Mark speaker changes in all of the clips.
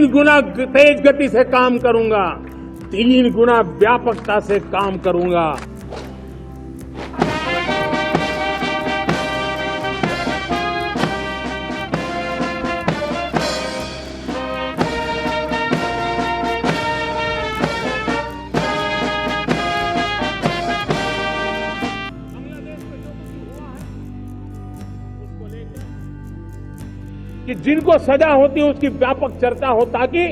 Speaker 1: 3 गुना तेज गति से काम करूंगा, 3 गुना व्यापकता से काम करूंगा। कि जिनको सजा होती है उसकी व्यापक चर्चा हो, ताकि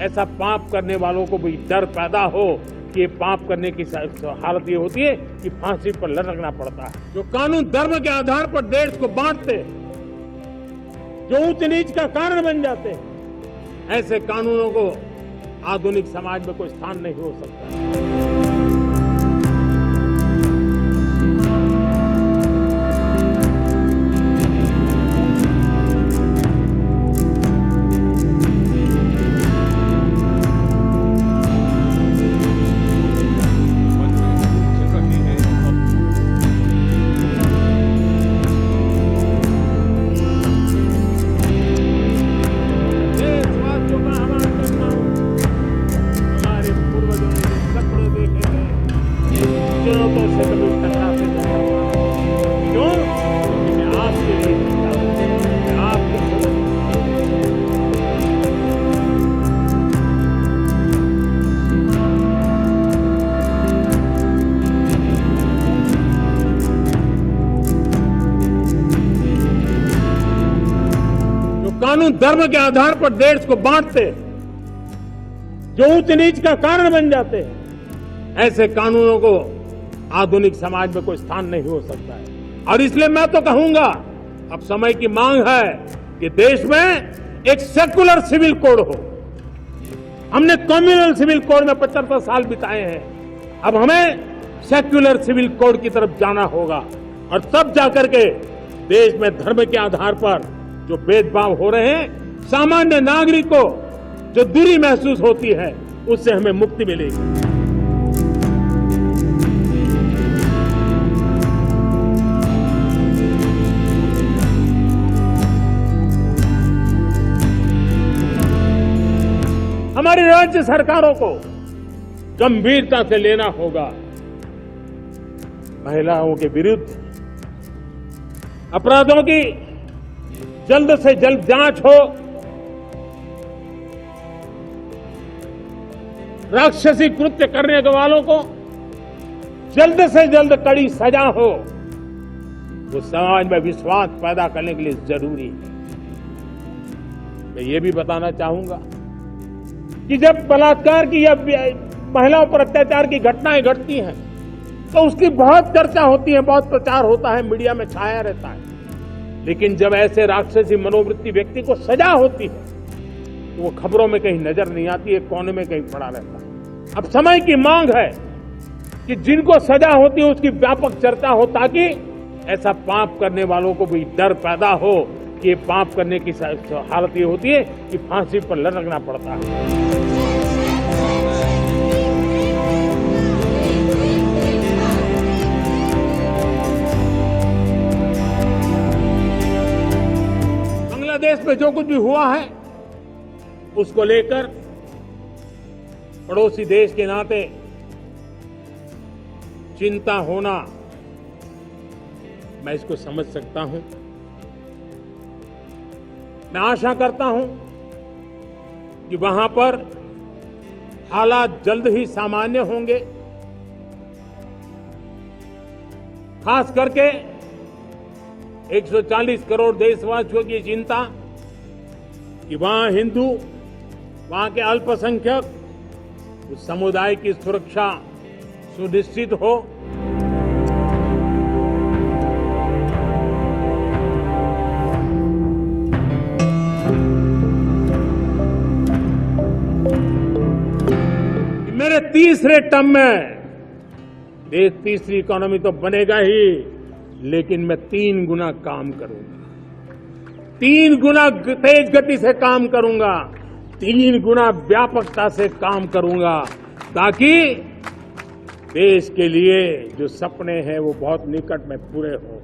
Speaker 1: ऐसा पाप करने वालों को भी डर पैदा हो कि ये पाप करने की हालत ये होती है कि फांसी पर लटकना पड़ता है। जो कानून धर्म के आधार पर देश को बांटते, जो ऊंच नीच का कारण बन जाते हैं, ऐसे कानूनों को आधुनिक समाज में कोई स्थान नहीं हो सकता। कानून धर्म के आधार पर देश को बांटते, जो ऊंच नीच का कारण बन जाते हैं, ऐसे कानूनों को आधुनिक समाज में कोई स्थान नहीं हो सकता है। और इसलिए मैं तो कहूंगा, अब समय की मांग है कि देश में एक सेकुलर सिविल कोड हो। हमने कम्युनल सिविल कोड में 75 साल बिताए हैं, अब हमें सेक्युलर सिविल कोड की तरफ जाना होगा, और तब जाकर के देश में धर्म के आधार पर जो भेदभाव हो रहे हैं, सामान्य नागरिक को जो दूरी महसूस होती है, उससे हमें मुक्ति मिलेगी। हमारी राज्य सरकारों को गंभीरता से लेना होगा। महिलाओं के विरुद्ध अपराधों की जल्द से जल्द जांच हो, राक्षसी कृत्य करने वालों को जल्द से जल्द कड़ी सजा हो, वो समाज में विश्वास पैदा करने के लिए जरूरी है। मैं ये भी बताना चाहूंगा कि जब बलात्कार की या महिलाओं पर अत्याचार की घटनाएं घटती हैं, तो उसकी बहुत चर्चा होती है, बहुत प्रचार होता है, मीडिया में छाया रहता है। लेकिन जब ऐसे राक्षसी मनोवृत्ति व्यक्ति को सजा होती है, तो वो खबरों में कहीं नजर नहीं आती है, कोने में कहीं पड़ा रहता है। अब समय की मांग है कि जिनको सजा होती है उसकी व्यापक चर्चा हो, ताकि ऐसा पाप करने वालों को भी डर पैदा हो कि ये पाप करने की हालत ये होती है कि फांसी पर लटकना पड़ता है। देश में जो कुछ भी हुआ है, उसको लेकर पड़ोसी देश के नाते चिंता होना, मैं इसको समझ सकता हूं। मैं आशा करता हूं कि वहां पर हालात जल्द ही सामान्य होंगे। खास करके 140 करोड़ देशवासियों की चिंता कि वहां हिंदू, वहां के अल्पसंख्यक, उस समुदाय की सुरक्षा सुनिश्चित हो। मेरे तीसरे टर्म में देश तीसरी इकोनॉमी तो बनेगा ही, लेकिन मैं 3 गुना काम करूंगा, 3 गुना तेज गति से काम करूंगा, 3 गुना व्यापकता से काम करूंगा, ताकि देश के लिए जो सपने हैं वो बहुत निकट में पूरे हों।